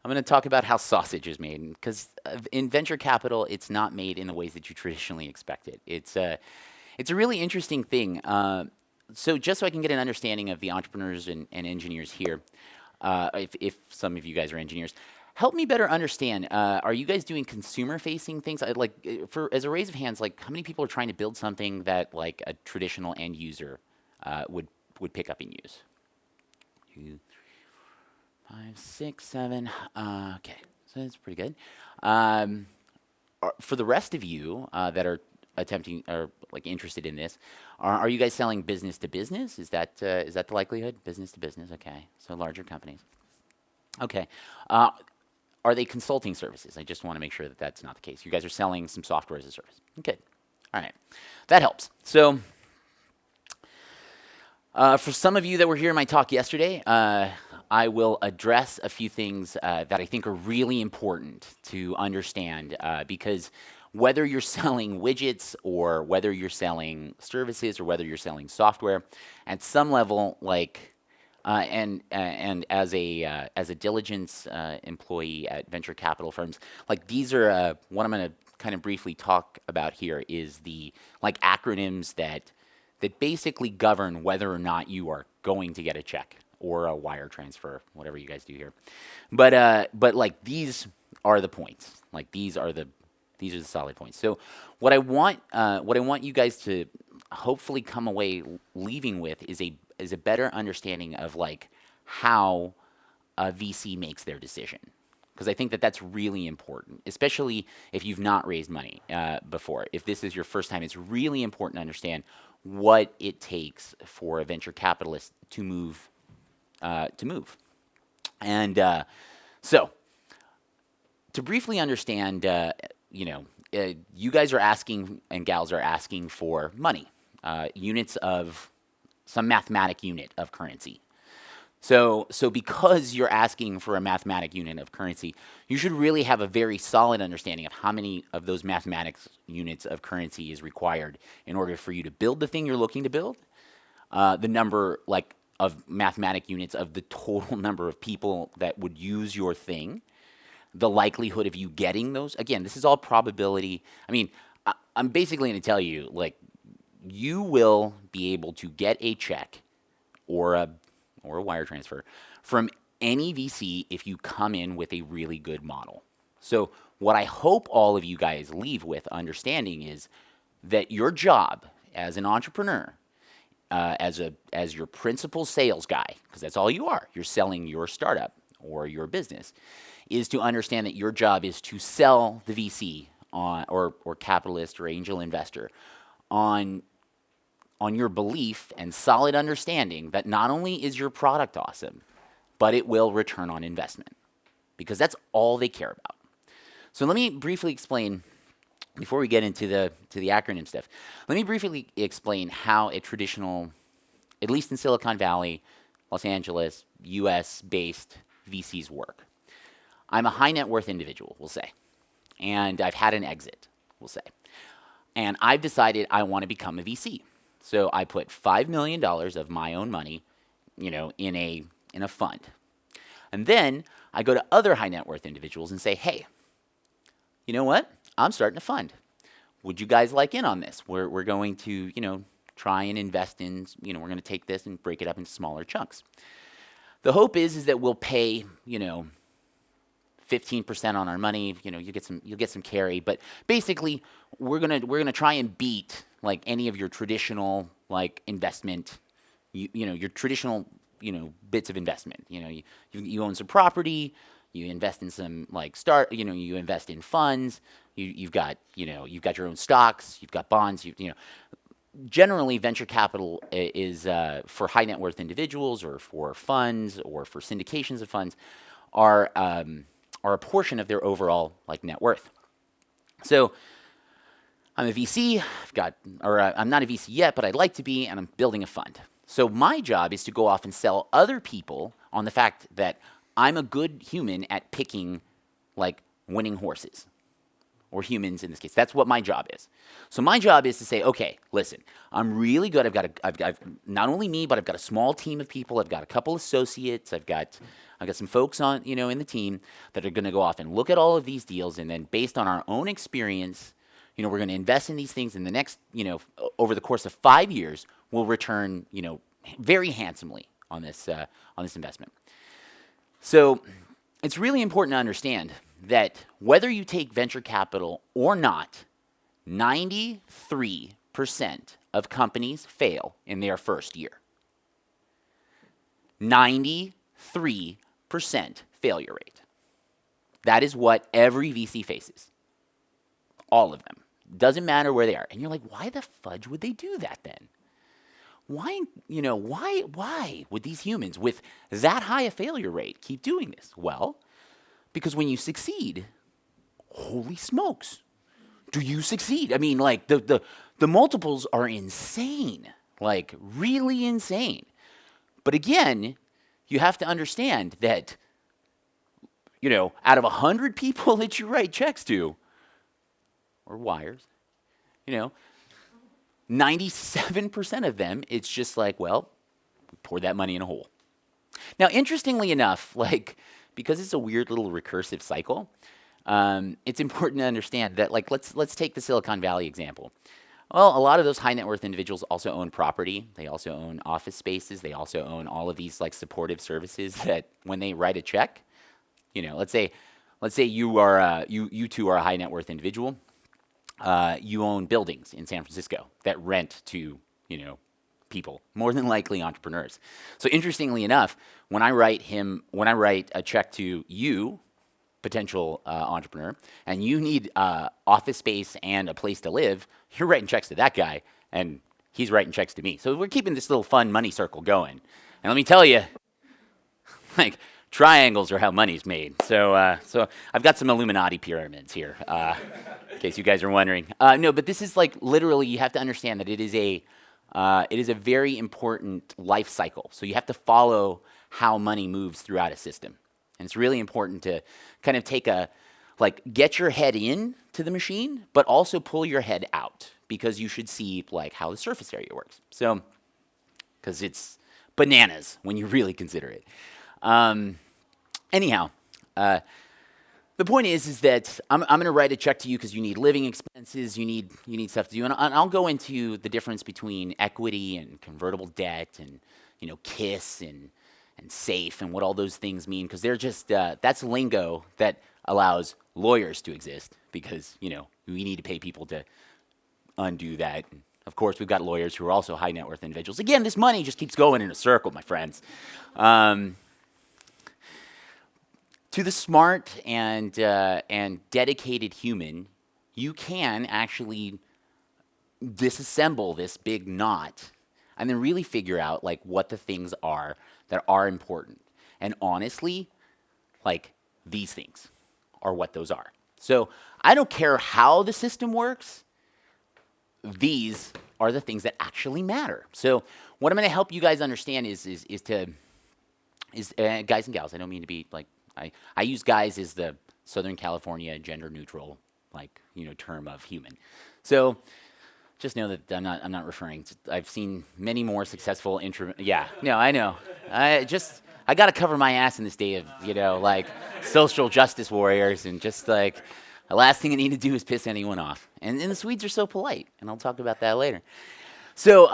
I'm going to talk about how sausage is made, because in venture capital, it's not made in the ways that you traditionally expect it. It's a really interesting thing. So just so I can get an understanding of the entrepreneurs and engineers here, if some of you guys are engineers, help me better understand. Are you guys doing consumer-facing things? For as a raise of hands, like how many people are trying to build something that like a traditional end user would pick up and use? 2, 5, 6, 7. Okay, so that's pretty good. Um, for the rest of you that are attempting or like interested in this, are you guys selling business to business? Is that the likelihood? Business to business. Okay, so larger companies. Okay. Uh, are they consulting services? I just want to make sure that that's not the case. You guys are selling some software as a service. Good. All right. That helps. So for some of you that were here in my talk yesterday, I will address a few things that I think are really important to understand because whether you're selling widgets or whether you're selling services or whether you're selling software, at some level, like and as a diligence employee at venture capital firms, like these are what I'm going to kind of briefly talk about here is the like acronyms that basically govern whether or not you are going to get a check or a wire transfer, whatever you guys do here. But like these are the points. Like these are the solid points. So what I want you guys to hopefully come away leaving with is a better understanding of like how a VC makes their decision. Because I think that that's really important, especially if you've not raised money before. If this is your first time, it's really important to understand what it takes for a venture capitalist to move. And so, to briefly understand, you guys are asking and gals are asking for money, units of some mathematic unit of currency. So because you're asking for a mathematic unit of currency, you should really have a very solid understanding of how many of those mathematics units of currency is required in order for you to build the thing you're looking to build, the number like of mathematic units of the total number of people that would use your thing, the likelihood of you getting those. Again, this is all probability. I mean, I'm basically going to tell you, like, you will be able to get a check or a wire transfer from any VC if you come in with a really good model. So what I hope all of you guys leave with understanding is that your job as an entrepreneur, as your principal sales guy, because that's all you are, you're selling your startup or your business, is to understand that your job is to sell the VC or capitalist or angel investor on your belief and solid understanding that not only is your product awesome, but it will return on investment, because that's all they care about. So let me briefly explain, before we get into the acronym stuff, let me briefly explain how a traditional, at least in Silicon Valley, Los Angeles, US-based VCs work. I'm a high net worth individual, we'll say, and I've had an exit, we'll say, and I've decided I want to become a VC. So I put $5 million of my own money, in a fund. And then I go to other high net worth individuals and say, hey, you know what? I'm starting a fund. Would you guys like in on this? We're going to, try and invest in, we're going to take this and break it up into smaller chunks. The hope is that we'll pay, 15% on our money. You'll get some carry, but basically we're gonna try and beat like any of your traditional like investment, your traditional bits of investment. You own some property, you invest in some like you invest in funds. You've got your own stocks, you've got bonds. Generally, venture capital is for high net worth individuals or for funds or for syndications of funds are a portion of their overall like net worth. So I'm a VC, I'm not a VC yet, but I'd like to be, and I'm building a fund. So my job is to go off and sell other people on the fact that I'm a good human at picking like winning horses. or humans in this case. That's what my job is. So my job is to say, okay, listen, I'm really good. I've not only me, but I've got a small team of people. I've got a couple associates. I've got some folks on, in the team that are going to go off and look at all of these deals, and then based on our own experience, we're going to invest in these things in the next, over the course of 5 years, we'll return, very handsomely on this investment. So it's really important to understand that whether you take venture capital or not, 93% of companies fail in their first year. 93% failure rate. That is what every VC faces. All of them. Doesn't matter where they are. And you're like, why the fudge would they do that then? Why would these humans with that high a failure rate keep doing this? Well, because when you succeed, holy smokes, do you succeed? I mean, like the multiples are insane, like really insane. But again, you have to understand that, out of 100 people that you write checks to, or wires, 97% of them, it's just like, well, we poured that money in a hole. Now, interestingly enough, because it's a weird little recursive cycle, it's important to understand that, let's take the Silicon Valley example. Well, a lot of those high net worth individuals also own property. They also own office spaces. They also own all of these supportive services that when they write a check, let's say you two are a high net worth individual. You own buildings in San Francisco that rent to, people, more than likely entrepreneurs. So interestingly enough, when I write a check to you, potential entrepreneur, and you need office space and a place to live, you're writing checks to that guy, and he's writing checks to me. So we're keeping this little fun money circle going. And let me tell you, triangles are how money's made. So I've got some Illuminati pyramids here, in case you guys are wondering. No, but this is literally, you have to understand that it is a very important life cycle. So you have to follow how money moves throughout a system. And it's really important to kind of get your head in to the machine, but also pull your head out, because you should see how the surface area works. So, because it's bananas when you really consider it. Anyhow, the point is that I'm going to write a check to you because you need living expenses, you need stuff to do, and I'll go into the difference between equity and convertible debt, and KISS and SAFE and what all those things mean, because they're just that's lingo that allows lawyers to exist, because we need to pay people to undo that. And of course, we've got lawyers who are also high net worth individuals. Again, this money just keeps going in a circle, my friends. To the smart and dedicated human, you can actually disassemble this big knot and then really figure out what the things are that are important. And honestly, these things are what those are. So I don't care how the system works. These are the things that actually matter. So what I'm going to help you guys understand is guys and gals. I don't mean to be I use guys as the Southern California gender neutral term of human. So just know that I'm not referring to, I've seen many more successful I know. I got to cover my ass in this day of social justice warriors, and just the last thing I need to do is piss anyone off. And the Swedes are so polite, and I'll talk about that later. So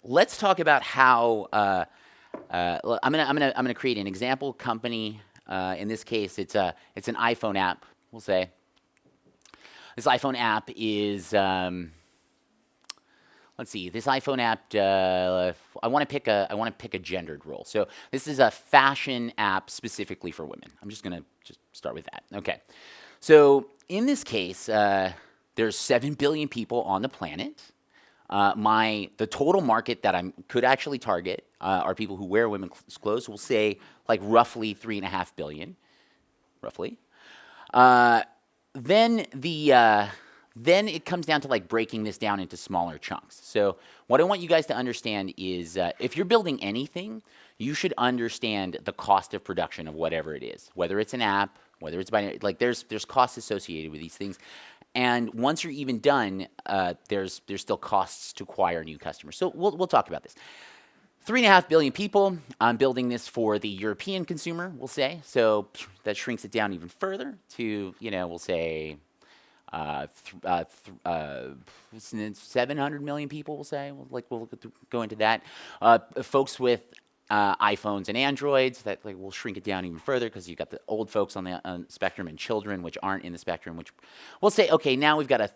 let's talk about how I'm gonna create an example company. In this case, it's an iPhone app. We'll say this iPhone app is. Let's see. This iPhone app. I want to pick a gendered role. So this is a fashion app specifically for women. I'm just gonna start with that. Okay. So in this case, there's 7 billion people on the planet. The total market that I could actually target are people who wear women's clothes. We'll say roughly 3.5 billion, roughly. Then it comes down to breaking this down into smaller chunks. So what I want you guys to understand is if you're building anything, you should understand the cost of production of whatever it is, whether it's an app, whether it's binary, like there's costs associated with these things. And once you're even done, there's still costs to acquire new customers. So we'll talk about this. 3.5 billion people. I'm building this for the European consumer, we'll say. So that shrinks it down even further to, we'll say 700 million people, we'll say. We'll go into that. Folks with iPhones and Androids, that we'll shrink it down even further because you've got the old folks on the spectrum and children which aren't in the spectrum, which we'll say, okay, now we've got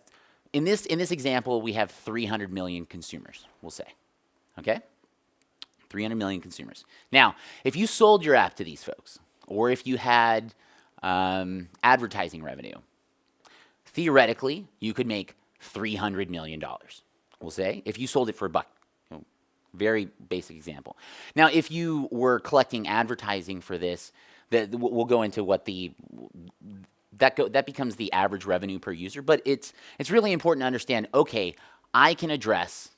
in this example, we have 300 million consumers, we'll say, okay? 300 million consumers. Now, if you sold your app to these folks, or if you had advertising revenue, theoretically, you could make $300 million, we'll say, if you sold it for $1. Very basic example. Now, if you were collecting advertising for this, we'll go into what that becomes the average revenue per user. But it's really important to understand, okay, I can address,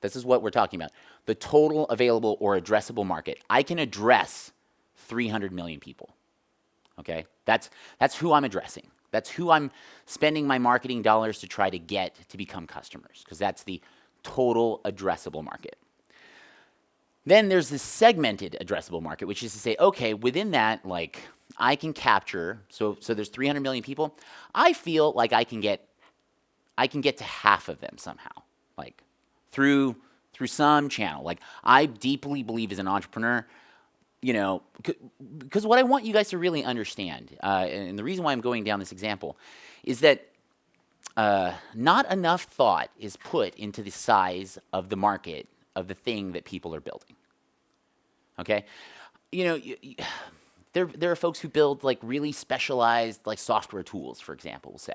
this is what we're talking about, the total available or addressable market. I can address 300 million people, okay? That's who I'm addressing. That's who I'm spending my marketing dollars to try to get to become customers, because that's the total addressable market. Then there's this segmented addressable market, which is to say, okay, within that, I can capture, so there's 300 million people. I feel like I can get to half of them somehow, through some channel. I deeply believe as an entrepreneur, because what I want you guys to really understand, and the reason why I'm going down this example, is that not enough thought is put into the size of the market of the thing that people are building. Okay? There are folks who build really specialized software tools, for example, we'll say,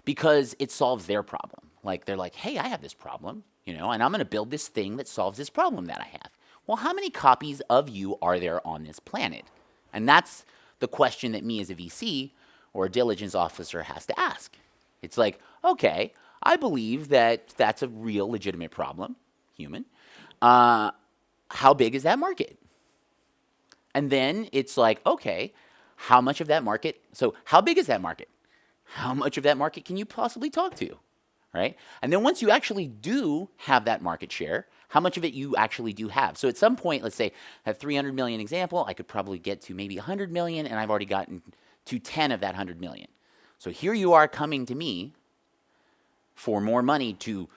because it solves their problem. They're like, hey, I have this problem, and I'm going to build this thing that solves this problem that I have. Well, how many copies of you are there on this planet? And that's the question that me as a VC or a diligence officer has to ask. It's like, okay, I believe that that's a real legitimate problem, human. How big is that market? And then it's like, okay, how much of that market, so how big is that market? How much of that market can you possibly talk to, right? And then once you actually do have that market share, how much of it you actually do have. So at some point, let's say I have 300 million example, I could probably get to maybe 100 million, and I've already gotten to 10 of that 100 million. So here you are coming to me for more money to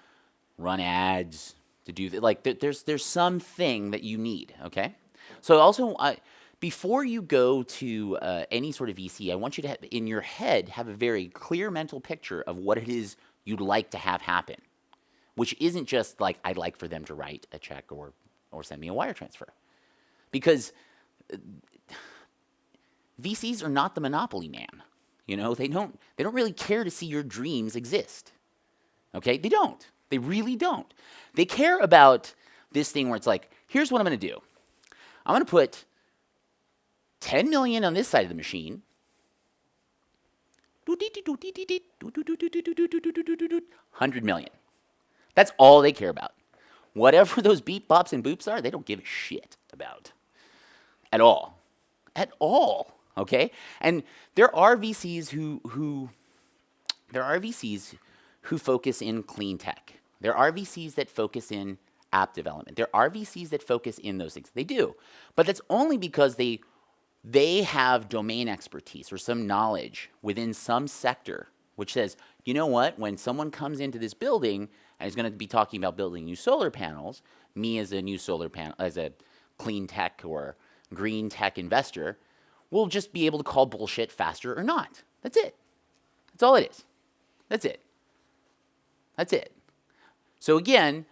run ads, to do there's something that you need, okay? So also, before you go to any sort of VC, I want you to have, in your head, have a very clear mental picture of what it is you'd like to have happen, which isn't just I'd like for them to write a check or send me a wire transfer. Because VCs are not the monopoly man. They don't really care to see your dreams exist. Okay? They don't. They really don't. They care about this thing where it's here's what I'm going to do. I'm going to put 10 million on this side of the machine. 100 million. That's all they care about. Whatever those beep, bops, and boops are, they don't give a shit about. At all. At all. Okay? And there are VCs who focus in clean tech. There are VCs that focus in app development. There are VCs that focus in those things. They do. But that's only because they have domain expertise or some knowledge within some sector which says, you know what, when someone comes into this building and is going to be talking about building new solar panels, me as a new solar panel, as a clean tech or green tech investor, will just be able to call bullshit faster or not. That's it. That's all it is. That's it. That's it. So again,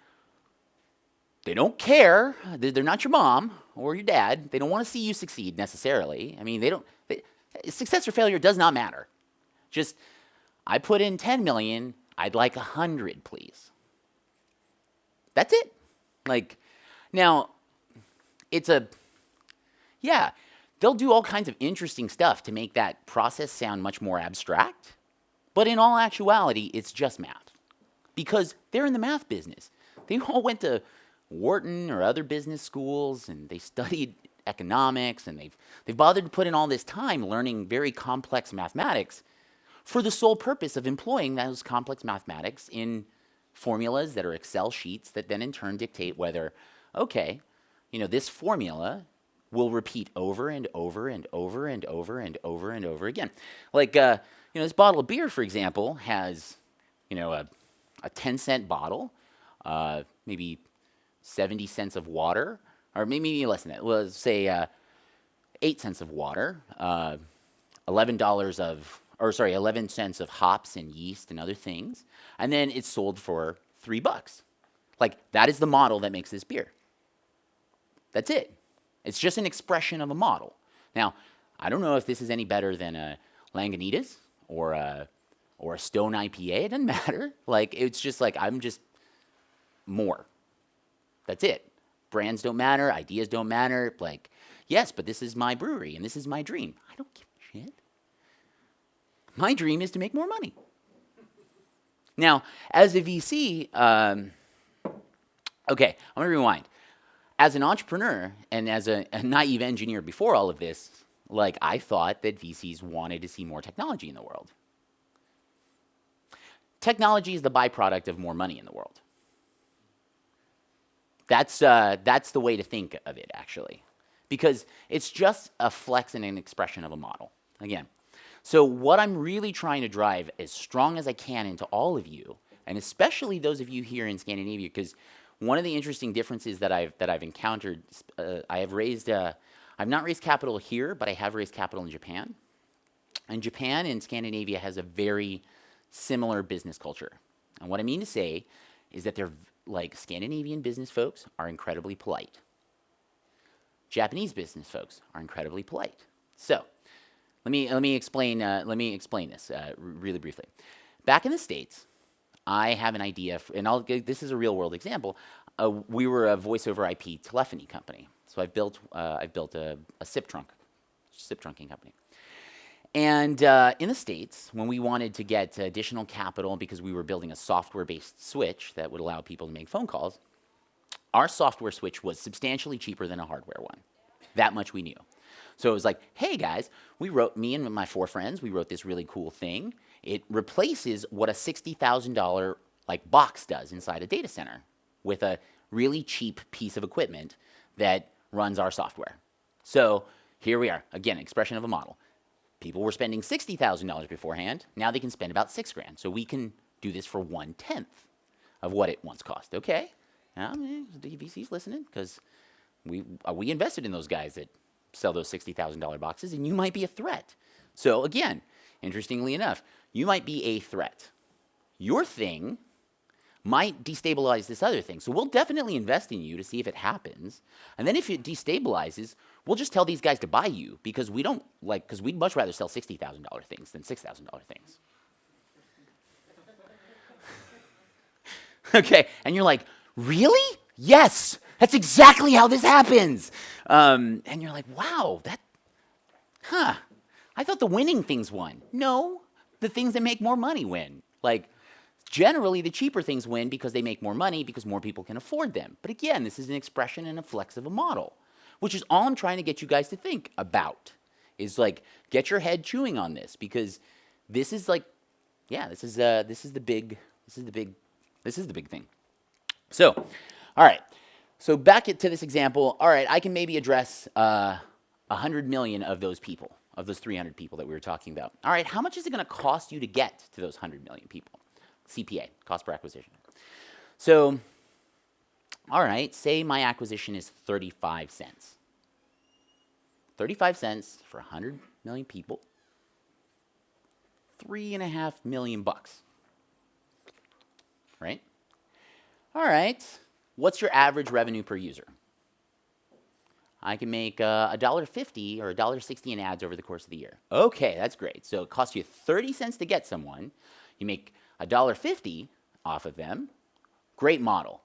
they don't care. They're not your mom or your dad. They don't want to see you succeed necessarily. I mean, success or failure does not matter. Just, I put in 10 million. I'd like 100, please. That's it. Now, they'll do all kinds of interesting stuff to make that process sound much more abstract. But in all actuality, it's just math. Because they're in the math business. They all went to Wharton or other business schools, and they studied economics, and they've bothered to put in all this time learning very complex mathematics for the sole purpose of employing those complex mathematics in formulas that are Excel sheets that then in turn dictate whether, okay, this formula will repeat over and over and over and over and over and over again. Like, this bottle of beer, for example, has, a 10-cent bottle, maybe 70 cents of water, or maybe less than that. Let's say 8 cents of water, $11 cents of hops and yeast and other things, and then it's sold for $3. Like, that is the model that makes this beer. That's it. It's just an expression of a model. Now, I don't know if this is any better than a Lagunitas or a Stone IPA. It doesn't matter. Like, it's just like, I'm just more. That's it. Brands don't matter. Ideas don't matter. Like, yes, but this is my brewery and this is my dream. I don't give a shit. My dream is to make more money. Now, as a VC, okay, I'm going to rewind. As an entrepreneur and as a naive engineer before all of this, like, I thought that VCs wanted to see more technology in the world. Technology is the byproduct of more money in the world. That's the way to think of it, actually, because it's just a flex and an expression of a model. Again, so what I'm really trying to drive as strong as I can into all of you, and especially those of you here in Scandinavia, because one of the interesting differences that I've encountered, I've not raised capital here, but I have raised capital in Japan. And Japan and Scandinavia has a very similar business culture. And what I mean to say is that they're like Scandinavian business folks are incredibly polite. Japanese business folks are incredibly polite. So let me explain this really briefly. Back in the States, I have an idea, this is a real world example. We were a voice over IP telephony company. So I've built a SIP trunking company. And in the States, when we wanted to get additional capital because we were building a software-based switch that would allow people to make phone calls, our software switch was substantially cheaper than a hardware one. That much we knew. So it was like, hey guys, me and my 4 friends, we wrote this really cool thing. It replaces what a $60,000 box does inside a data center with a really cheap piece of equipment that runs our software. So here we are, again, expression of a model. People were spending $60,000 beforehand. Now they can spend about $6,000. So we can do this for 1/10 of what it once cost. Okay, now the VC's listening because we invested in those guys that sell those $60,000 boxes, and you might be a threat. So again, interestingly enough, you might be a threat. Your thing might destabilize this other thing. So we'll definitely invest in you to see if it happens. And then if it destabilizes, we'll just tell these guys to buy you because because we'd much rather sell $60,000 things than $6,000 things. Okay, and you're like, really? Yes, that's exactly how this happens. And you're like, wow, I thought the winning things won. No, the things that make more money win. Like, generally, the cheaper things win because they make more money because more people can afford them. But again, this is an expression and a flex of a model, which is all I'm trying to get you guys to think about. Is like, get your head chewing on this because this is like, yeah, this is the big thing. So, all right. So back to this example. All right, I can maybe address 100 million of those people, of those 300 people that we were talking about. All right, how much is it going to cost you to get to those 100 million people? CPA, cost per acquisition. So, all right, say my acquisition is 35 cents. 35 cents for 100 million people, $3.5 million, right? All right, what's your average revenue per user? I can make $1.50 or $1.60 in ads over the course of the year. Okay, that's great. So it costs you 30 cents to get someone. You make $1.50 off of them. Great model.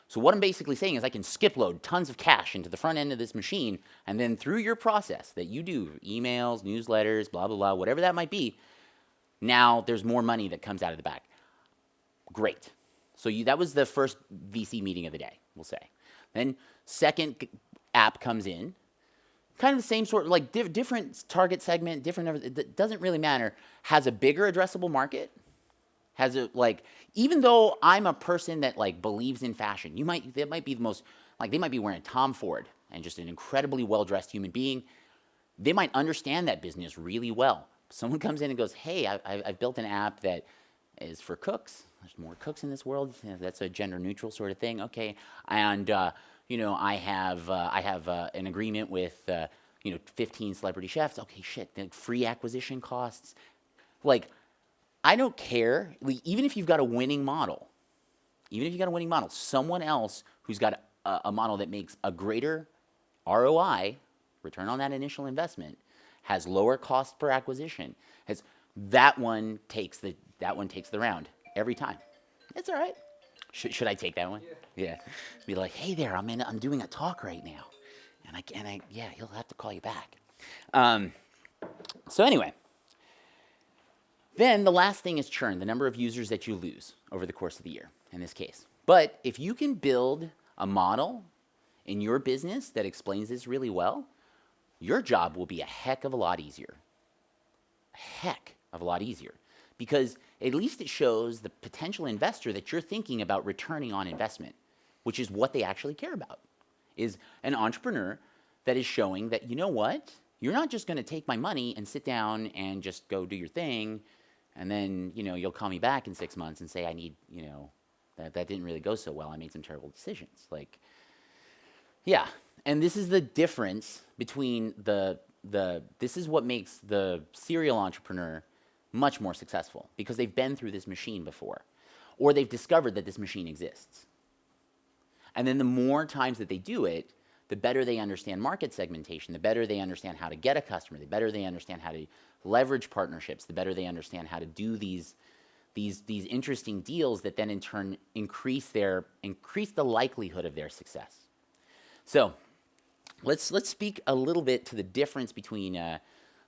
So what I'm basically saying is I can skip load tons of cash into the front end of this machine, and then through your process that you do, emails, newsletters, blah, blah, blah, whatever that might be, now there's more money that comes out of the back. Great. So that was the first VC meeting of the day, we'll say. Then second app comes in. kind of the same sort, like different target segment, different, it doesn't really matter, has a bigger addressable market, has a, like, even though I'm a person that like believes in fashion, they might be the most, like they might be wearing Tom Ford and just an incredibly well-dressed human being. They might understand that business really well. Someone comes in and goes, hey, I've built an app that is for cooks. There's more cooks in this world. That's a gender neutral sort of thing. Okay. And, I have an agreement with, 15 celebrity chefs. Okay, shit, then free acquisition costs. Like, I don't care. Like, even if you've got a winning model, someone else who's got a model that makes a greater ROI, return on that initial investment, has lower cost per acquisition, that one takes the round every time. It's all right. Should I take that one? Yeah. Be like, hey there, I'm doing a talk right now, and yeah, he'll have to call you back. So anyway, then the last thing is churn, the number of users that you lose over the course of the year in this case. But if you can build a model in your business that explains this really well, your job will be a heck of a lot easier. Because at least it shows the potential investor that you're thinking about returning on investment, which is what they actually care about, is an entrepreneur that is showing that, you know what, you're not just going to take my money and sit down and just go do your thing, and then, you'll call me back in 6 months and say, I need, that didn't really go so well. I made some terrible decisions. Like, yeah. And this is the difference between this is what makes the serial entrepreneur much more successful, because they've been through this machine before, or they've discovered that this machine exists. And then the more times that they do it, the better they understand market segmentation, the better they understand how to get a customer, the better they understand how to leverage partnerships, the better they understand how to do these interesting deals that then in turn increase the likelihood of their success. So let's speak a little bit to the difference between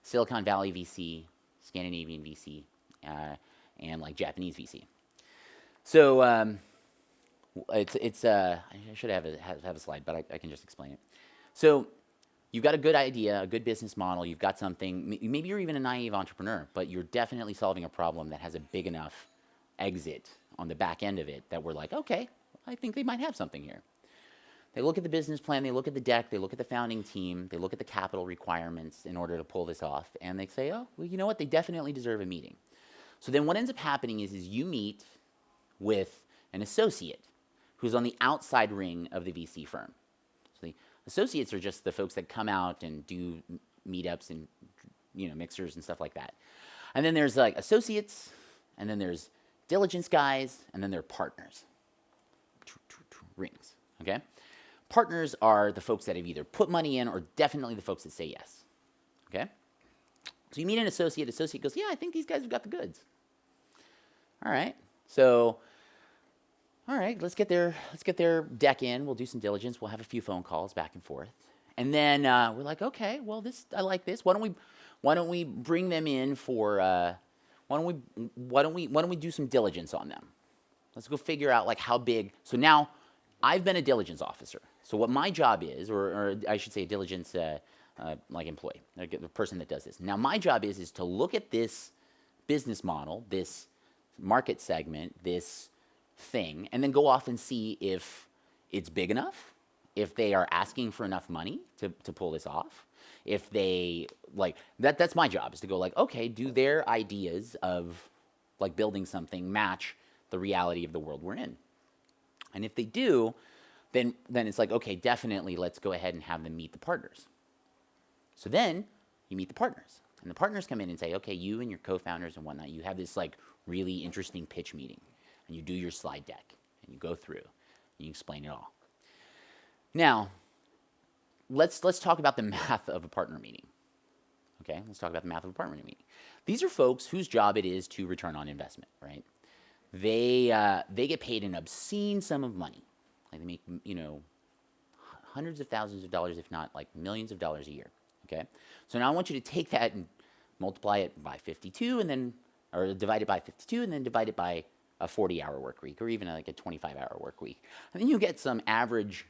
Silicon Valley VC, Scandinavian VC, and like Japanese VC. So it's I should have a slide, but I can just explain it. So you've got a good idea, a good business model. You've got something. Maybe you're even a naive entrepreneur, but you're definitely solving a problem that has a big enough exit on the back end of it that we're like, okay, I think they might have something here. They look at the business plan, they look at the deck, they look at the founding team, they look at the capital requirements in order to pull this off, and they say, oh, well, you know what, they definitely deserve a meeting. So then what ends up happening is you meet with an associate who's on the outside ring of the VC firm. So the associates are just the folks that come out and do meetups and mixers and stuff like that. And then there's like associates, and then there's diligence guys, and then there are partners. Rings, okay? Partners are the folks that have either put money in or definitely the folks that say yes, okay? So you meet an associate. Associate goes, yeah, I think these guys have got the goods. All right. So, all right, let's get their deck in. We'll do some diligence. We'll have a few phone calls back and forth. And then we're like, okay, well, I like this. Why don't we bring them in for why don't we do some diligence on them? Let's go figure out like how big. So now I've been a diligence officer. So what my job is, or I should say a diligence like employee, like the person that does this. Now my job is to look at this business model, this market segment, this thing, and then go off and see if it's big enough, if they are asking for enough money to pull this off, if they like that's my job, is to go like, okay, do their ideas of like building something match the reality of the world we're in? And if they do, then it's like, okay, definitely let's go ahead and have them meet the partners. So then you meet the partners, and the partners come in and say, okay, you and your co-founders and whatnot, you have this like really interesting pitch meeting, and you do your slide deck, and you go through, and you explain it all. Now, let's talk about the math of a partner meeting. Okay, let's talk about the math of a partner meeting. These are folks whose job it is to return on investment, right? They get paid an obscene sum of money. Like they make, hundreds of thousands of dollars, if not like millions of dollars a year. Okay, so now I want you to take that and multiply it by 52, or divide it by 52, and then divide it by a 40-hour work week, or even like a 25-hour work week, and then you get some average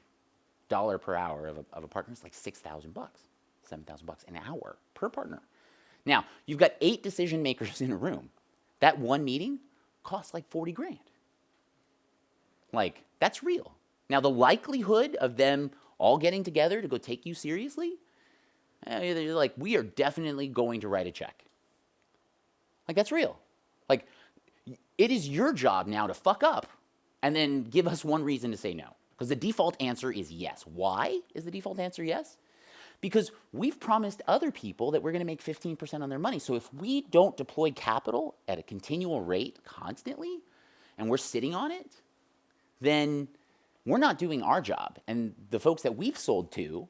dollar per hour of a partner. It's like $6,000. $7,000 an hour per partner. Now, you've got 8 decision makers in a room. That one meeting costs like 40 grand. Like, that's real. Now, the likelihood of them all getting together to go take you seriously, they're like, we are definitely going to write a check. Like, that's real. Like, it is your job now to fuck up and then give us one reason to say no. Because the default answer is yes. Why is the default answer yes? Because we've promised other people that we're going to make 15% on their money. So if we don't deploy capital at a continual rate constantly, and we're sitting on it, then we're not doing our job. And the folks that we've sold to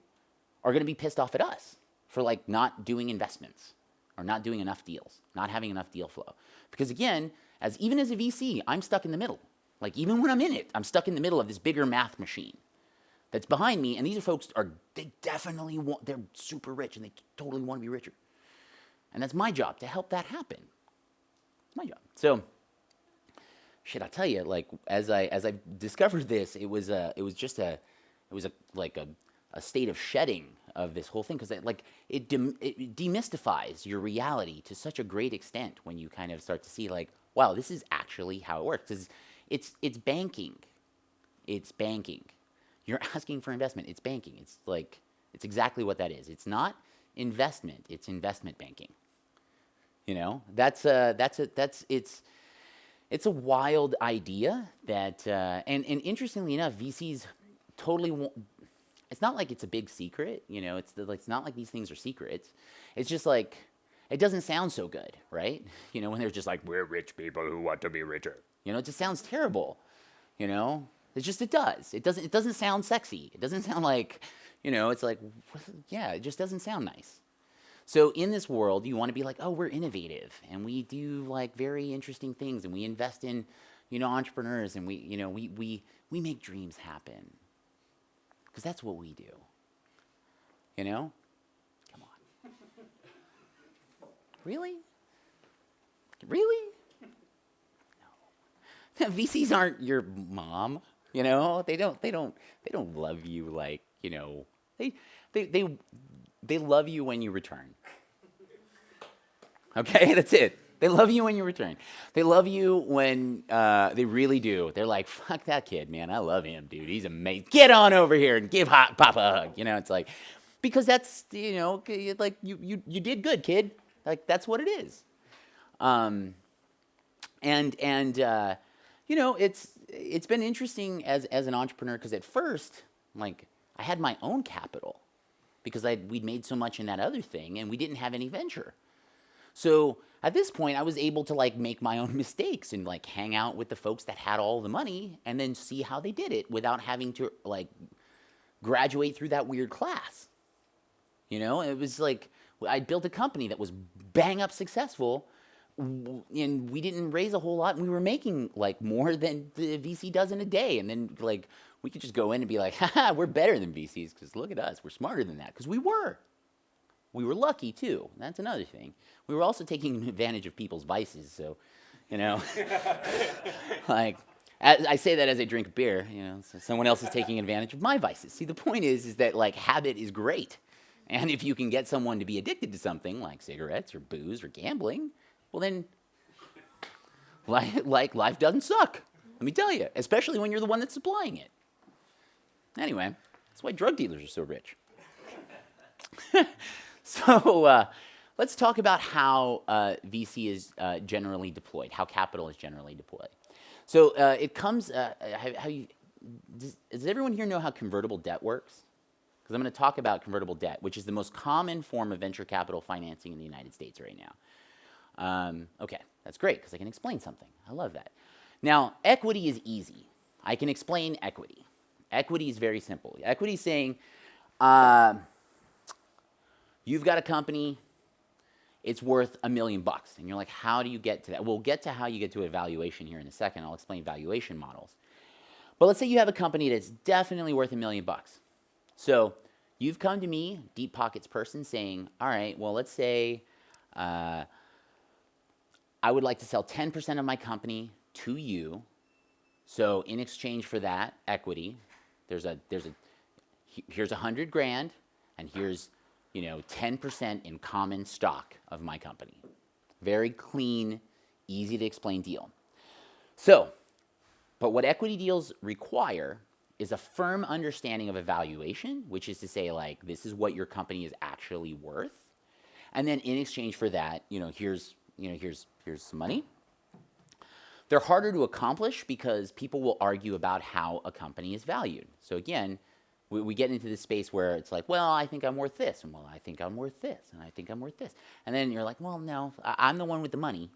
are going to be pissed off at us for like not doing investments or not doing enough deals, not having enough deal flow. Because again, even as a VC, I'm stuck in the middle. Like even when I'm in it, I'm stuck in the middle of this bigger math machine that's behind me. And these are folks they definitely they're super rich and they totally want to be richer. And that's my job to help that happen. It's my job. So, shit, I tell you, like as I discovered this, it was a state of shedding of this whole thing, because it demystifies your reality to such a great extent when you kind of start to see like, wow, this is actually how it works. It's banking. It's banking. You're asking for investment. It's banking. It's exactly what that is. It's not investment. It's investment banking. You know, it's a wild idea that, and interestingly enough, VCs totally won't. It's not like it's a big secret, you know. It's not like these things are secrets. It's just like it doesn't sound so good, right? You know, when they're just like, we're rich people who want to be richer. You know, it just sounds terrible. You know, it does. It doesn't sound sexy. It doesn't sound like, you know, it's like, yeah, it just doesn't sound nice. So in this world, you want to be like, oh, we're innovative and we do like very interesting things and we invest in, you know, entrepreneurs and we make dreams happen. Because that's what we do. You know? Come on. Really? Really? No. VCs aren't your mom, you know? They don't love you like, you know, they love you when you return. Okay, that's it. They love you when you return. They love you when they really do. They're like, fuck that kid, man. I love him, dude. He's amazing. Get on over here and give Papa a hug. You know, it's like, because that's, you know, like you did good, kid. Like that's what it is. And you know, it's been interesting as an entrepreneur, because at first, like, I had my own capital because we'd made so much in that other thing and we didn't have any venture. So at this point, I was able to like make my own mistakes and like hang out with the folks that had all the money and then see how they did it without having to like graduate through that weird class. You know, it was like I built a company that was bang up successful, and we didn't raise a whole lot, and we were making like more than the VC does in a day. And then like we could just go in and be like, haha, we're better than VCs because look at us, we're smarter than that, because we were. We were lucky too. That's another thing. We were also taking advantage of people's vices. So, you know, like I say that as I drink beer. You know, so someone else is taking advantage of my vices. See, the point is that like habit is great, and if you can get someone to be addicted to something like cigarettes or booze or gambling, well then, life doesn't suck. Let me tell you, especially when you're the one that's supplying it. Anyway, that's why drug dealers are so rich. So let's talk about how VC is generally deployed, how capital is generally deployed. So it comes, does everyone here know how convertible debt works? Because I'm going to talk about convertible debt, which is the most common form of venture capital financing in the United States right now. Okay, that's great, because I can explain something. I love that. Now, equity is easy. I can explain equity. Equity is very simple. Equity is saying, you've got a company, it's worth $1 million. And you're like, how do you get to that? We'll get to how you get to a valuation here in a second. I'll explain valuation models. But let's say you have a company that's definitely worth $1 million. So you've come to me, deep pockets person, saying, all right, well, let's say I would like to sell 10% of my company to you. So in exchange for that equity, here's $100,000, and here's 10% in common stock of my company. Very clean, easy to explain deal. So, but what equity deals require is a firm understanding of a valuation, which is to say, like, this is what your company is actually worth. And then in exchange for that, here's some money. They're harder to accomplish because people will argue about how a company is valued. So again, we get into this space where it's like, well, I think I'm worth this, and well, I think I'm worth this, and I think I'm worth this. And then you're like, well, no, I'm the one with the money.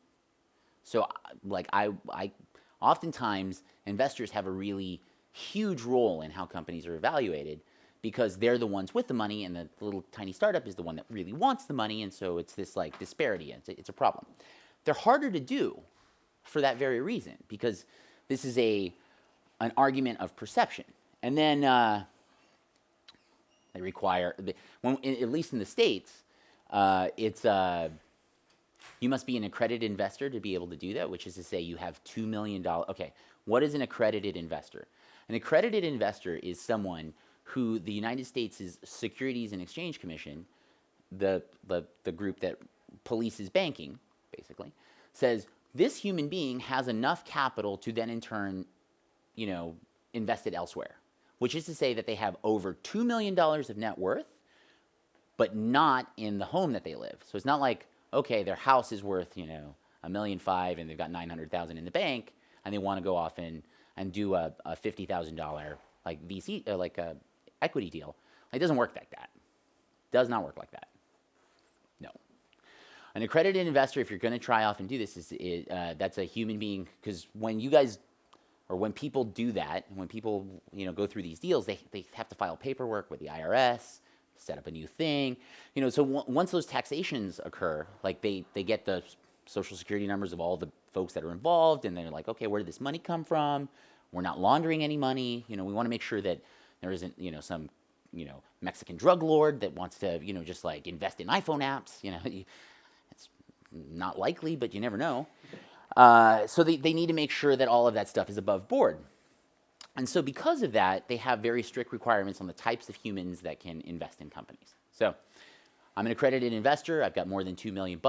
So like I oftentimes investors have a really huge role in how companies are evaluated because they're the ones with the money and the little tiny startup is the one that really wants the money, and so it's this like disparity. It's a problem. They're harder to do for that very reason because this is an argument of perception. And then they require, at least in the States, you must be an accredited investor to be able to do that, which is to say you have $2 million. Okay, what is an accredited investor? An accredited investor is someone who the United States' Securities and Exchange Commission, the group that polices banking, basically, says this human being has enough capital to then in turn, invest it elsewhere, which is to say that they have over $2 million of net worth, but not in the home that they live. So it's not like, okay, their house is worth, $1.5 million and they've got $900,000 in the bank and they want to go off and do a $50,000 like VC, like a equity deal. It doesn't work like that. Does not work like that. No. An accredited investor, if you're going to try off and do this, that's a human being, because when people do that, when people go through these deals, they have to file paperwork with the IRS, set up a new thing, so once those taxations occur, like they get the social security numbers of all the folks that are involved, and they're like, okay, where did this money come from? We're not laundering any money. We want to make sure that there isn't, some, Mexican drug lord that wants to, just like invest in iPhone apps. It's not likely, but you never know. So they need to make sure that all of that stuff is above board. And so because of that, they have very strict requirements on the types of humans that can invest in companies. So I'm an accredited investor. I've got more than $2 million.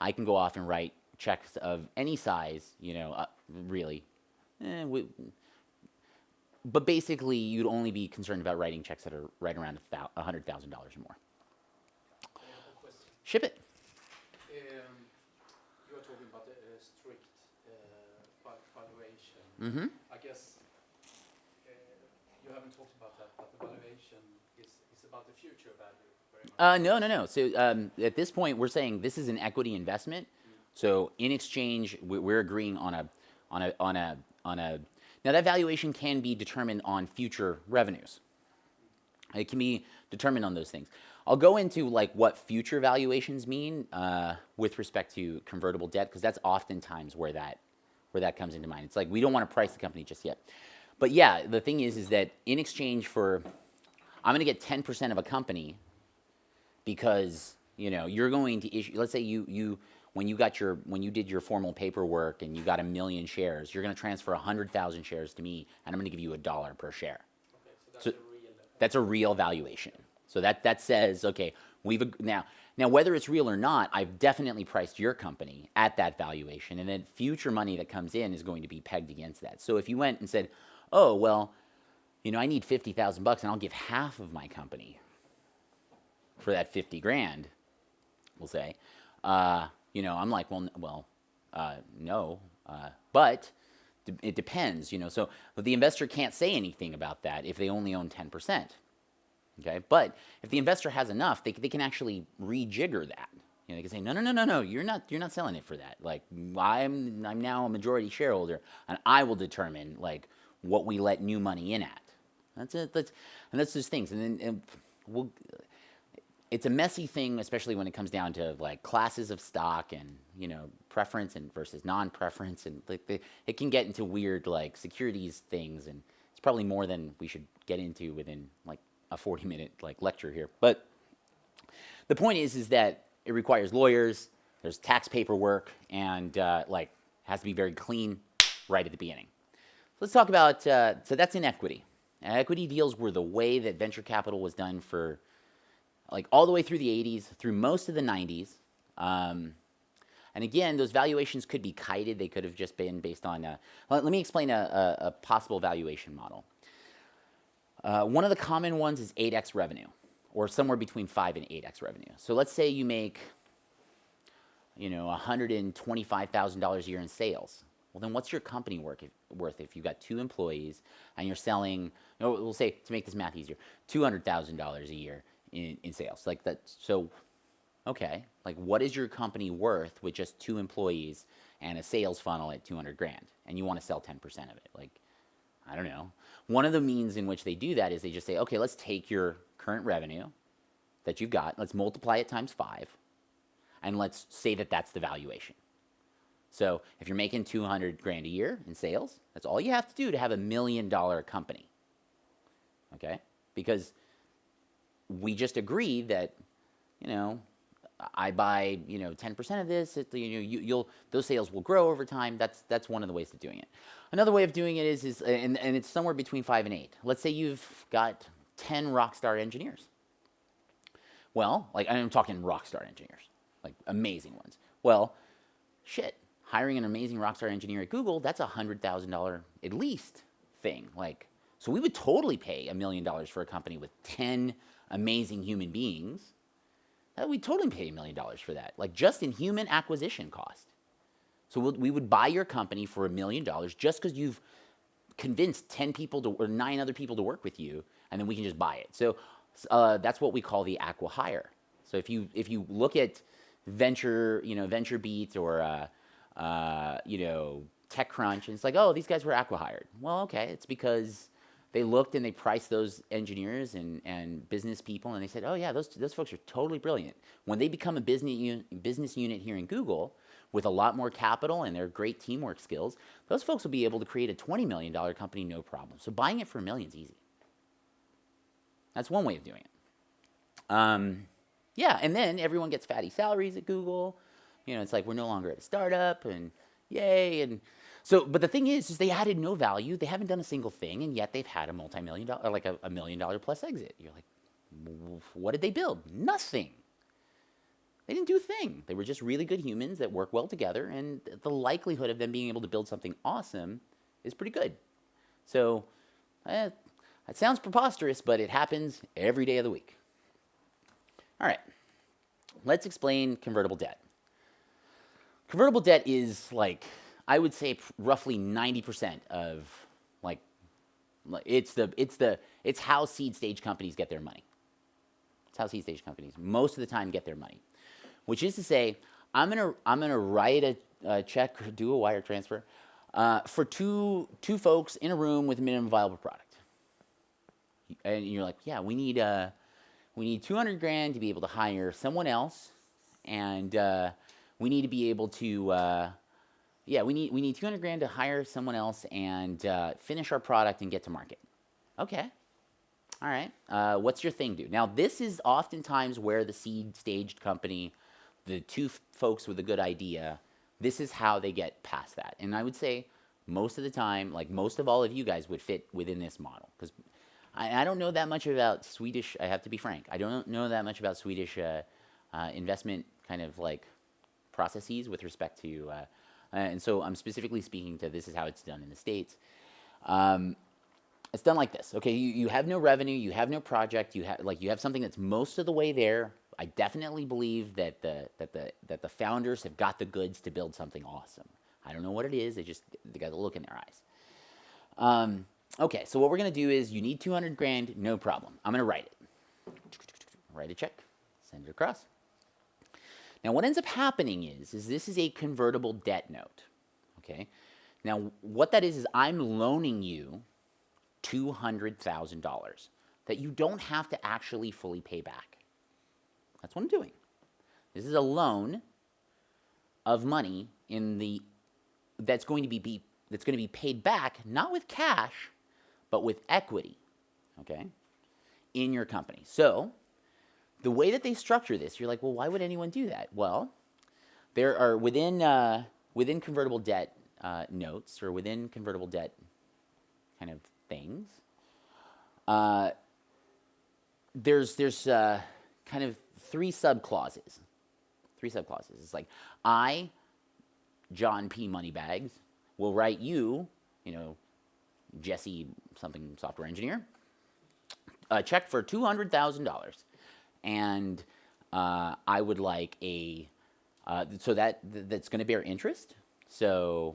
I can go off and write checks of any size, really. But basically, you'd only be concerned about writing checks that are right around $100,000 or more. Ship it. You are talking about a strict valuation. Mm-hmm. I guess you haven't talked about that, but the valuation is about the future value very much. No. So at this point, we're saying this is an equity investment. So in exchange, we're agreeing on a. Now that valuation can be determined on future revenues. It can be determined on those things. I'll go into like what future valuations mean with respect to convertible debt, because that's oftentimes where that comes into mind. It's like we don't want to price the company just yet. But yeah, the thing is that in exchange for, I'm going to get 10% of a company because you're going to issue. Let's say when you did your formal paperwork and you got 1 million shares, you're going to transfer 100,000 shares to me, and I'm going to give you $1 per share. Okay, so that's a real valuation. So that says, okay, now whether it's real or not, I've definitely priced your company at that valuation, and then future money that comes in is going to be pegged against that. So if you went and said, oh well, I need $50,000 and I'll give half of my company for that 50 grand, we'll say. I'm like, no, but it depends, So but the investor can't say anything about that if they only own 10%. Okay, but if the investor has enough, they can actually rejigger that. They can say, no, you're not selling it for that. Like I'm now a majority shareholder, and I will determine like what we let new money in at. That's it. That's those things, and then it's a messy thing, especially when it comes down to like classes of stock and preference and versus non-preference, and like it can get into weird like securities things, and it's probably more than we should get into within like a 40-minute like lecture here. But the point is that it requires lawyers. There's tax paperwork, and has to be very clean right at the beginning. So let's talk about. So that's in equity. Equity deals were the way that venture capital was done for like all the way through the 80s, through most of the 90s. And again, those valuations could be kited. They could have just been based on, let me explain a possible valuation model. One of the common ones is 8x revenue, or somewhere between 5 and 8x revenue. So let's say you make, $125,000 a year in sales. Well, then what's your company worth if you've got 2 employees and you're selling, we'll say, to make this math easier, $200,000 a year in sales. Like that. So, okay, like what is your company worth with just 2 employees and a sales funnel at 200 grand, and you want to sell 10% of it? Like, I don't know. One of the means in which they do that is they just say, okay, let's take your current revenue that you've got, let's multiply it times 5, and let's say that that's the valuation. So if you're making 200 grand a year in sales, that's all you have to do to have $1 million company. Okay? Because we just agreed that, I buy, 10% of this, those sales will grow over time. That's one of the ways of doing it. Another way of doing it is and it's somewhere between 5 and 8. Let's say you've got 10 rock star engineers. Well, like I'm talking rock star engineers, like amazing ones. Well, shit, hiring an amazing rock star engineer at Google, that's $100,000 at least thing. Like, so we would totally pay $1 million for a company with 10 amazing human beings. We'd totally pay $1 million for that, like just in human acquisition cost. So we would buy your company for $1 million just because you've convinced 10 people or 9 other people to work with you, and then we can just buy it. So that's what we call the acqui-hire. So if you look at VentureBeat or TechCrunch, and it's like, oh, these guys were acqui-hired. Well, okay, it's because they looked and they priced those engineers and business people, and they said, oh yeah, those folks are totally brilliant. When they become a business unit here in Google with a lot more capital and their great teamwork skills, those folks will be able to create a $20 million company no problem. So buying it for $1 million is easy. That's one way of doing it. Yeah, and then everyone gets fatty salaries at Google. It's like we're no longer at a startup, and yay. And so, but the thing is they added no value. They haven't done a single thing, and yet they've had a multi-million dollar, like a $1 million plus exit. You're like, what did they build? Nothing. They didn't do a thing. They were just really good humans that work well together, and the likelihood of them being able to build something awesome is pretty good. So, it sounds preposterous, but it happens every day of the week. All right, let's explain convertible debt. Convertible debt is like, I would say roughly 90% of it's how seed stage companies get their money. It's how seed stage companies most of the time get their money, which is to say, I'm gonna write a check or do a wire transfer for two folks in a room with a minimum viable product, and you're like, yeah, we need 200 grand to be able to hire someone else, and we need to be able to we need 200 grand to hire someone else and finish our product and get to market. Okay. All right. What's your thing do? Now, this is oftentimes where the seed staged company, the 2 folks with a good idea, this is how they get past that. And I would say most of the time, like most of all of you guys would fit within this model, because I don't know that much about Swedish, I have to be frank. I don't know that much about Swedish investment kind of like processes with respect to, and so I'm specifically speaking to this is how it's done in the States. It's done like this. Okay, you have no revenue, you have no project, you have something that's most of the way there. I definitely believe that the founders have got the goods to build something awesome. I don't know what it is. They got the look in their eyes. Okay, so what we're gonna do is you need 200 grand, no problem. I'm gonna write it. Write a check, send it across. Now, what ends up happening is this is a convertible debt note. Okay, now what that is I'm loaning you $200,000 that you don't have to actually fully pay back. That's what I'm doing. This is a loan of money that's going to be paid back not with cash, but with equity, okay, in your company. So the way that they structure this, you're like, well, why would anyone do that? Well, there are within convertible debt notes, or within convertible debt kind of things, there's kind of three sub-clauses. Three sub-clauses. It's like, I, John P. Moneybags, will write you, Jesse something software engineer, a check for $200,000. And I would like so that's going to bear interest. So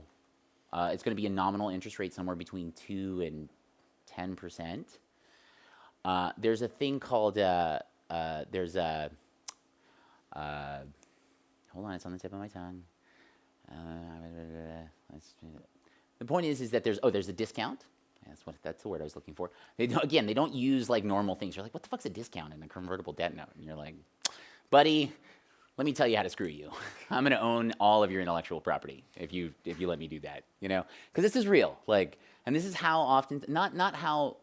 it's going to be a nominal interest rate somewhere between 2 and 10%. There's a thing called, hold on, it's on the tip of my tongue. The point is that there's a discount. That's the word I was looking for. They don't use like normal things. You're like, what the fuck's a discount in a convertible debt note? And you're like, buddy, let me tell you how to screw you. I'm going to own all of your intellectual property if you let me do that. Because this is real. And this is how often, not how,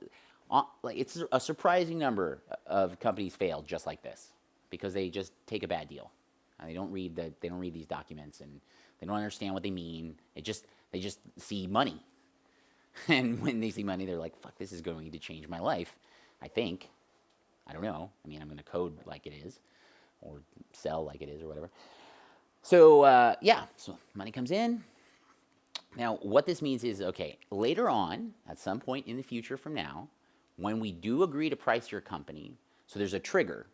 it's a surprising number of companies fail just like this because they just take a bad deal. And they don't read these documents and they don't understand what they mean. They just see money. And when they see money, they're like, fuck, this is going to change my life, I think. I don't know. I mean, I'm going to code like it is or sell like it is or whatever. So, so money comes in. Now, what this means is, okay, later on, at some point in the future from now, when we do agree to price your company, so there's a trigger,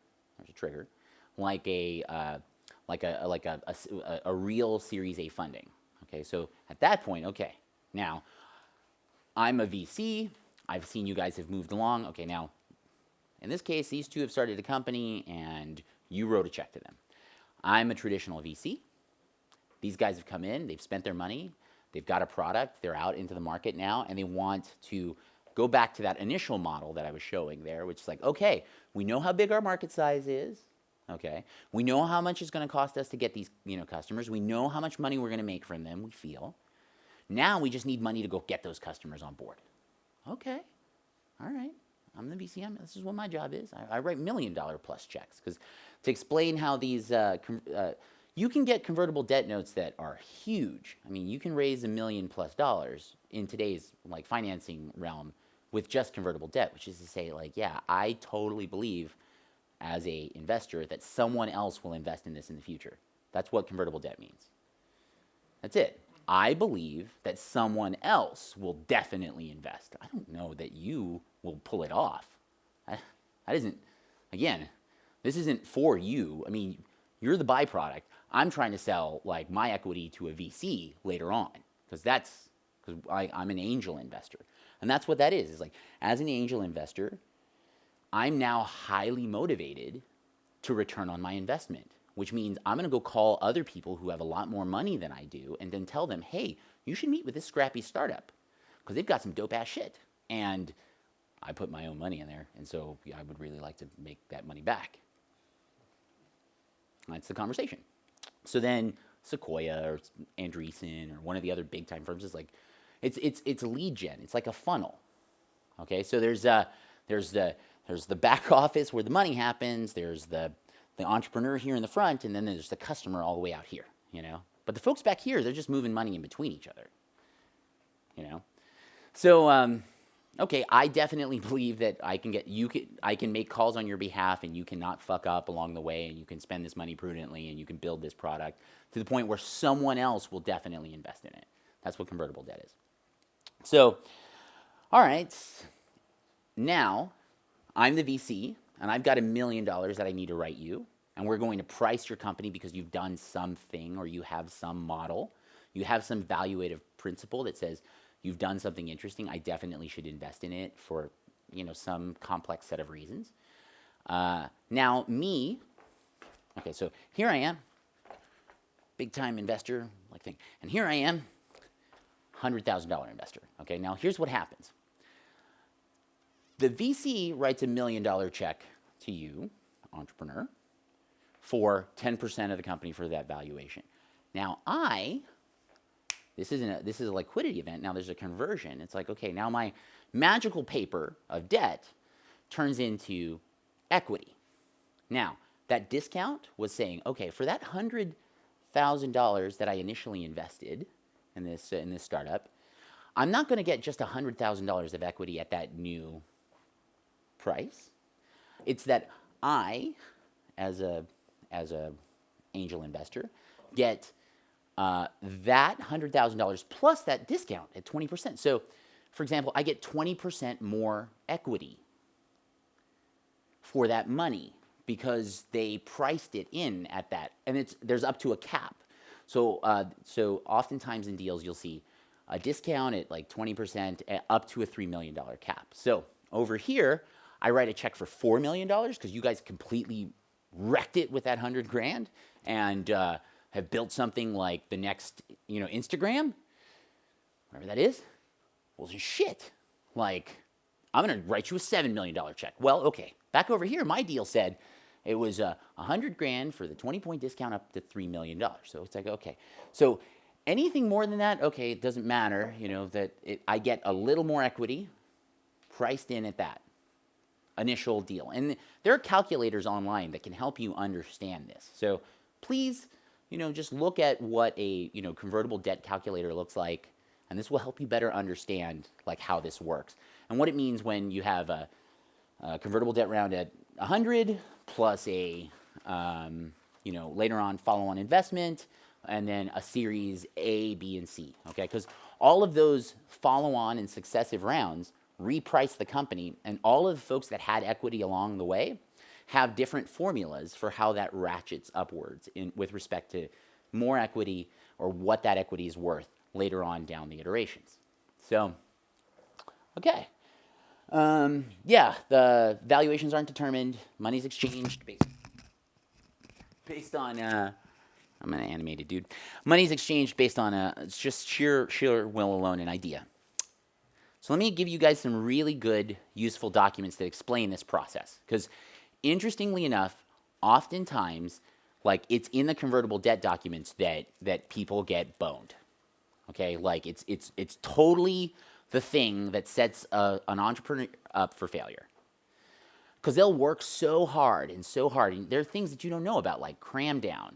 like a real Series A funding. Okay, so at that point, okay, now I'm a VC. I've seen you guys have moved along. Okay, now in this case, these two have started a company and you wrote a check to them. I'm a traditional VC. These guys have come in, they've spent their money, they've got a product, they're out into the market now, and they want to go back to that initial model that I was showing there, which is like, okay, we know how big our market size is. Okay, we know how much it's going to cost us to get these, customers. We know how much money we're going to make from them. We feel. Now we just need money to go get those customers on board. Okay, all right. I'm the VC. This is what my job is. I write $1 million plus checks because to explain how these you can get convertible debt notes that are huge. I mean, you can raise $1 million plus in today's financing realm with just convertible debt, which is to say, I totally believe as a investor that someone else will invest in this in the future. That's what convertible debt means. That's it. I believe that someone else will definitely invest. I don't know that you will pull it off. That isn't, again, this isn't for you. I mean, you're the byproduct. I'm trying to sell my equity to a VC later on because I'm an angel investor. And that's what that is. It's as an angel investor, I'm now highly motivated to return on my investment, which means I'm going to go call other people who have a lot more money than I do and then tell them, hey, you should meet with this scrappy startup because they've got some dope-ass shit. And I put my own money in there, and so I would really like to make that money back. That's the conversation. So then Sequoia or Andreessen or one of the other big-time firms is it's lead gen. It's like a funnel. Okay, so there's the back office where the money happens. There's the entrepreneur here in the front, and then there's the customer all the way out here, But the folks back here, they're just moving money in between each other, So, okay, I definitely believe that I can make calls on your behalf, and you cannot fuck up along the way, and you can spend this money prudently, and you can build this product to the point where someone else will definitely invest in it. That's what convertible debt is. So, all right, now I'm the VC, and I've got $1 million that I need to write you, and we're going to price your company because you've done something or you have some model, you have some valuative principle that says you've done something interesting. I definitely should invest in it for some complex set of reasons. Now me, okay, so here I am, big time investor thing, and here I am, $100,000 investor. Okay, now here's what happens. The VC writes $1 million check to you, entrepreneur, for 10% of the company for that valuation. Now this is a liquidity event. Now there's a conversion. It's okay, now my magical paper of debt turns into equity. Now that discount was saying, okay, for that $100,000 that I initially invested in this startup, I'm not going to get just $100,000 of equity at that new price. It's that I as a angel investor get that $100,000 plus that discount at 20%. So, for example, I get 20% more equity for that money because they priced it in at that, and there's up to a cap. So, so oftentimes in deals you'll see a discount at like 20% up to a $3 million cap. So over here, I write a check for $4 million because you guys completely wrecked it with that 100 grand and have built something like the next, Instagram, whatever that is. Well, shit. Like, I'm going to write you a $7 million check. Well, okay. Back over here, my deal said it was 100 grand for the 20-point discount up to $3 million. So it's like, okay. So anything more than that, okay, it doesn't matter, I get a little more equity priced in at that initial deal. And there are calculators online that can help you understand this. So please, just look at what a, convertible debt calculator looks like, and this will help you better understand like how this works and what it means when you have a convertible debt round at 100 plus a, later on follow-on investment, and then a series A, B, and C, okay? Because all of those follow-on and successive rounds reprice the company, and all of the folks that had equity along the way have different formulas for how that ratchets upwards with respect to more equity or what that equity is worth later on down the iterations. So, okay. Yeah, the valuations aren't determined. Money's exchanged based on, I'm an animated dude. Money's exchanged based on it's just sheer will alone, an idea. So let me give you guys some really good, useful documents that explain this process. Because interestingly enough, oftentimes, like it's in the convertible debt documents that people get boned. Okay, like it's totally the thing that sets an entrepreneur up for failure. Because they'll work so hard, and there are things that you don't know about, like cram down,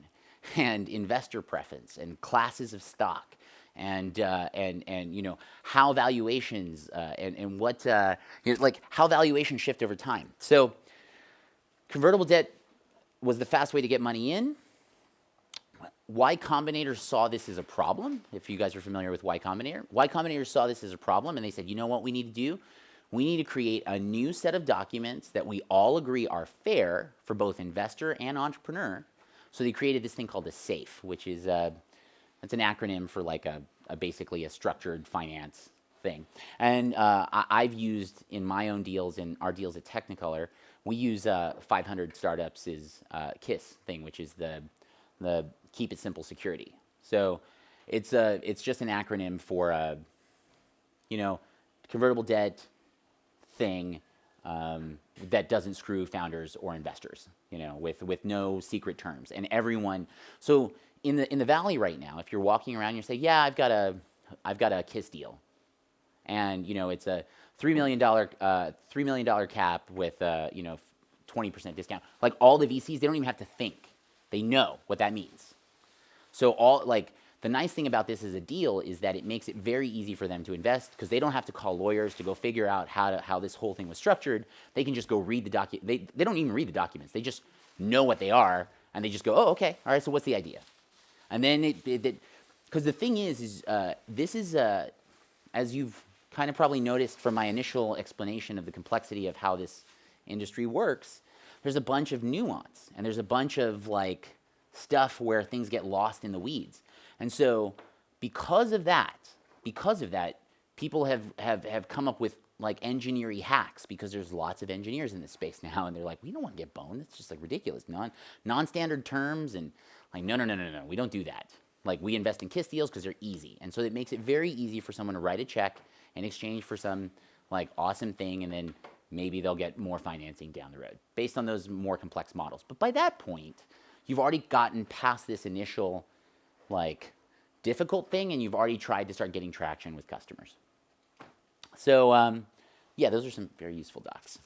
and investor preference, and classes of stock, and how valuations and what like how valuations shift over time. So, convertible debt was the fast way to get money in. Y Combinator saw this as a problem. If you guys are familiar with Y Combinator saw this as a problem, and they said, you know what we need to do? We need to create a new set of documents that we all agree are fair for both investor and entrepreneur. So they created this thing called a SAFE, which is it's an acronym for like basically a structured finance thing. And I've used in my own deals, in our deals at Technicolor, we use 500 Startups' KISS thing, which is the Keep It Simple Security. So it's just an acronym for convertible debt thing that doesn't screw founders or investors, with no secret terms, and everyone. So in the Valley right now, if you're walking around, you say, yeah, I've got a KISS deal, and it's a $3 million cap with 20% discount. Like all the VCs, they don't even have to think; they know what that means. So the nice thing about this as a deal is that it makes it very easy for them to invest because they don't have to call lawyers to go figure out how this whole thing was structured. They can just go read the document. They don't even read the documents. They just know what they are, and they just go, oh, okay, all right, so what's the idea? And then because the thing is this is, as you've kind of probably noticed from my initial explanation of the complexity of how this industry works, there's a bunch of nuance, and there's a bunch of stuff where things get lost in the weeds. And so because of that, people have come up with engineering hacks, because there's lots of engineers in this space now, and they're like, we don't want to get boned. It's just ridiculous. Non-standard terms, and no, we don't do that. We invest in KISS deals because they're easy. And so it makes it very easy for someone to write a check in exchange for some awesome thing, and then maybe they'll get more financing down the road based on those more complex models. But by that point, you've already gotten past this initial difficult thing, and you've already tried to start getting traction with customers. So yeah, those are some very useful docs.